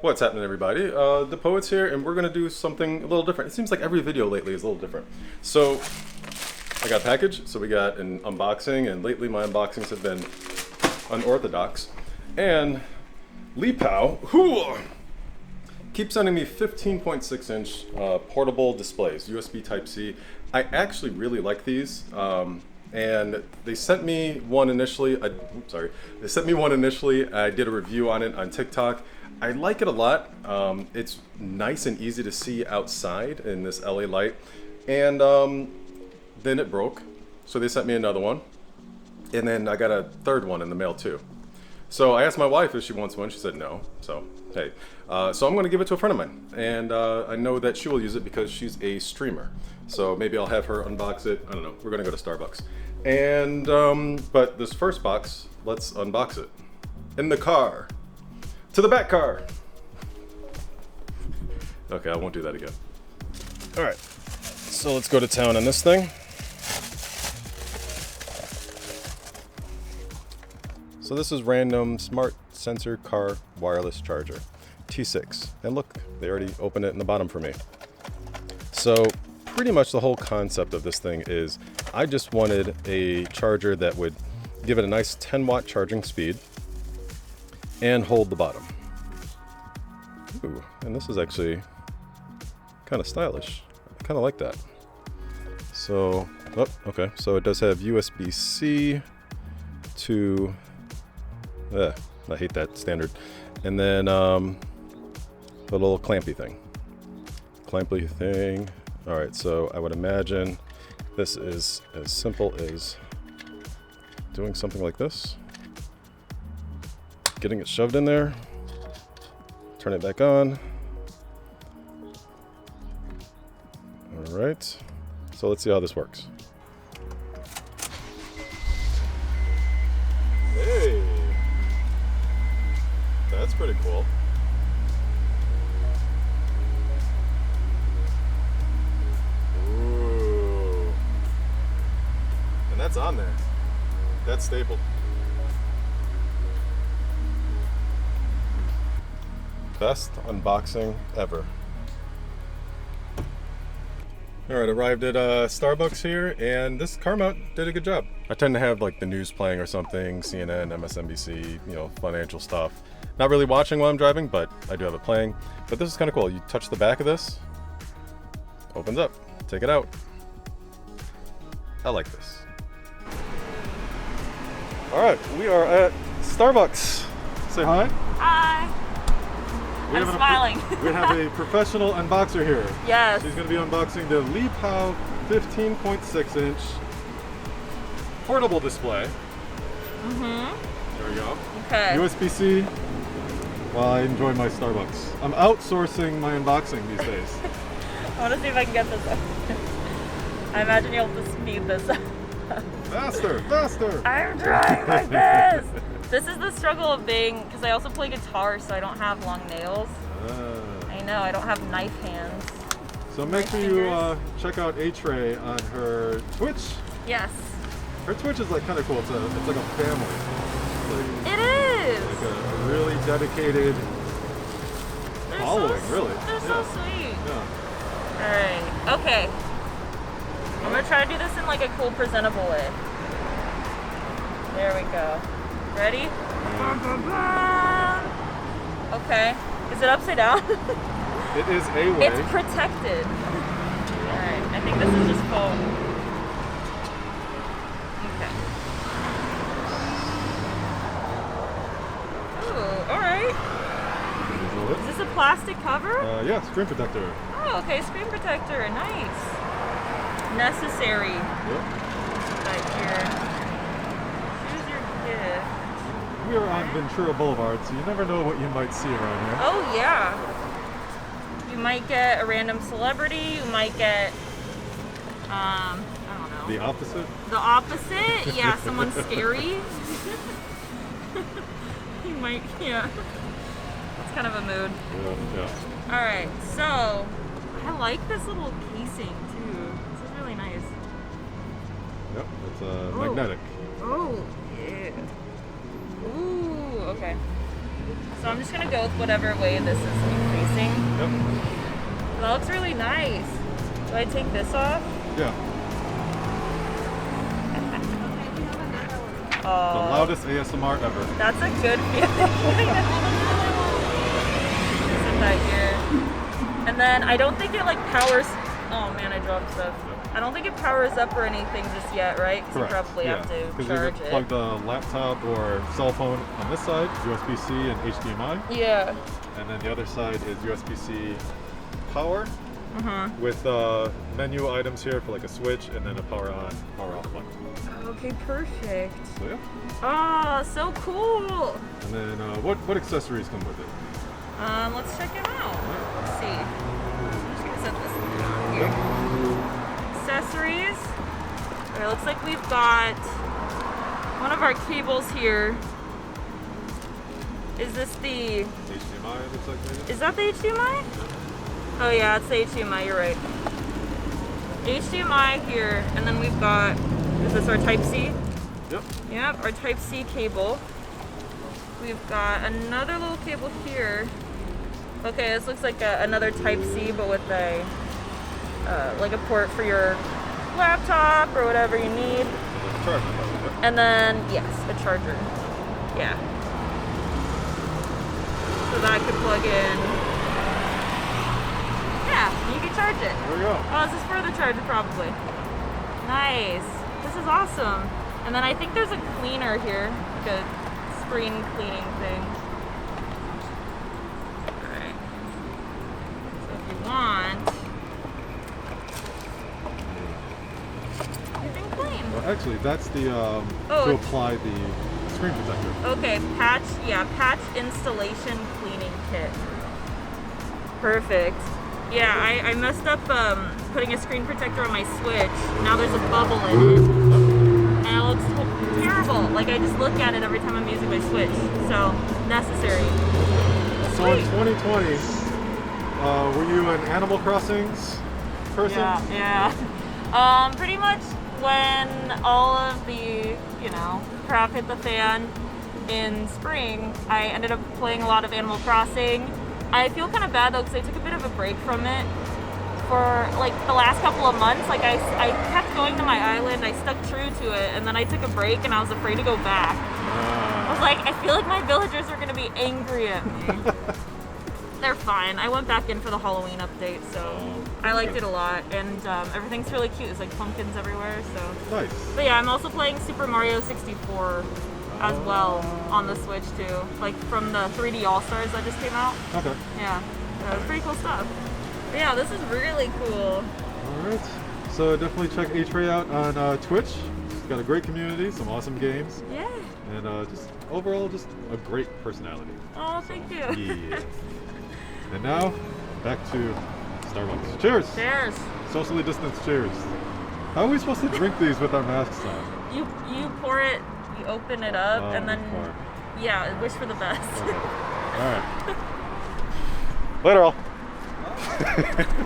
What's happening, everybody? The Poet's here, and we're going to do something a little different. It seems like every video lately is a little different. So, I got a package, so we got an unboxing, and lately my unboxings have been unorthodox. And Lepow keeps sending me 15.6-inch portable displays, USB Type-C. I actually really like these. And they sent me one initially. They sent me one initially. I did a review on it on TikTok. I like it a lot. It's nice and easy to see outside in this LA light. And then it broke, so they sent me another one. And then I got a third one in the mail too. So I asked my wife if she wants one. She said no. So hey, so I'm going to give it to a friend of mine, and I know that she will use it because she's a streamer. So maybe I'll have her unbox it. I don't know. We're going to go to Starbucks. And but this first box, let's unbox it in the car. To the back car. Okay, I won't do that again. All right, so let's go to town on this thing. So this is random smart sensor car wireless charger, T6. And look, they already opened it in the bottom for me. So pretty much the whole concept of this thing is I just wanted a charger that would give it a nice 10-watt charging speed and hold the bottom. Ooh, and this is actually kind of stylish. I kind of like that. So, oh, okay. So it does have USB-C to, I hate that standard. And then the little clampy thing. All right, so I would imagine this is as simple as doing something like this. Getting it shoved in there, turn it back on. All right, so let's see how this works. Hey, that's pretty cool. Ooh, and that's on there. That's stapled. Best unboxing ever. All right, arrived at Starbucks here, and this car mount did a good job. I tend to have like the news playing or something, CNN, MSNBC, you know, financial stuff. Not really watching while I'm driving, but I do have it playing. But this is kind of cool. You touch the back of this, opens up, take it out. I like this. All right, we are at Starbucks. Say hi. Hi. I'm smiling. We have a professional unboxer here. Yes. She's going to be unboxing the Lepow 15.6-inch portable display. There we go. Okay. USB-C. Well, I enjoy my Starbucks. I'm outsourcing my unboxing these days. I want to see if I can get this up. I imagine you'll have to speed this up. Faster, faster. I'm trying my best. This is the struggle of being, because I also play guitar, so I don't have long nails. I know, I don't have knife hands. So make sure you check out AyyTrae on her Twitch. Yes. Her Twitch is like kind of cool. It's like a family. Like, it is. Like a really dedicated following, really. They're so sweet. Yeah. All right. Okay. I'm gonna try to do this in like a cool, presentable way. There we go. Ready? Okay. Is it upside down? It is a way. It's protected. Alright, I think this is just foam. Okay. Ooh, alright. Is this a plastic cover? Yeah, screen protector. Oh, okay, screen protector. Nice. Necessary. Yep. Right here. Choose your gift. We are on Ventura Boulevard, so you never know what you might see around here. Oh, yeah. You might get a random celebrity. You might get, I don't know. The opposite? The opposite? Yeah, someone scary. You might, yeah. It's kind of a mood. Yeah. All right, so I like this little casing too. This is really nice. Yep, it's magnetic. Oh, yeah. Ooh, okay. So I'm just gonna go with whatever way this is increasing. Yep. That looks really nice. Do I take this off? Yeah. The Oh, loudest ASMR ever. that's a good feeling. Set that here. And then I don't think it like powers. Oh man, I dropped stuff. I don't think it powers up or anything just yet, right? Because you probably have to Because charge you it. plug the laptop or cell phone on this side, USB-C and HDMI, Yeah. and then the other side is USB-C power Uh-huh. with menu items here for like a switch and then a power on, power off button. Okay, perfect. So yeah. Oh, so cool. And then what accessories come with it? Let's check it out. Let's see. I'm just gonna set this down here. Accessories. Alright, looks like we've got one of our cables here. Is this the... HDMI, it looks like maybe? Is that the HDMI? Oh yeah, it's the HDMI, you're right. HDMI here, and then we've got, is this our Type-C? Yep. Yep, our Type-C cable. We've got another little cable here. Okay, this looks like another Type-C, but with a, like a port for your laptop or whatever you need. Charger. And then, yes, a charger. Yeah. So that could plug in. Yeah, you can charge it. There we go. Oh, this is for the charger probably. Nice. This is awesome. And then I think there's a cleaner here, like a screen cleaning thing. Alright. So if you want, you can clean. Well, actually, that's the Oh, to it's- apply the screen protector. Okay, patch installation cleaning kit. Perfect. Yeah, I messed up putting a screen protector on my Switch. Now there's a bubble in it. And it looks terrible. Like I just look at it every time I'm using my Switch. So, necessary. So in Sweet. 2020, were you an Animal Crossings person? Yeah. Pretty much when all of the, crap hit the fan in spring, I ended up playing a lot of Animal Crossing. I feel kind of bad though because I took a bit of a break from it for like the last couple of months. Like I kept going to my island, I stuck true to it, and then I took a break and I was afraid to go back. I was like, I feel like my villagers are gonna be angry at me. They're fine. I went back in for the Halloween update, so I liked it a lot, and everything's really cute. There's like pumpkins everywhere, so. Nice. But yeah, I'm also playing Super Mario 64 as well on the Switch too, like from the 3D All-Stars that just came out. Okay. Yeah, it's pretty cool stuff. But yeah, this is really cool. All right. So definitely check AyyTrae out on Twitch. He's got a great community, some awesome games, Yeah. and just overall just a great personality. Oh, thank you. Yeah. And now back to Starbucks. Cheers. Cheers. Socially distanced cheers. How are we supposed to drink these with our masks on? You pour it, you open it up, and then Pour. yeah, wish for the best. Okay. All right. Later all.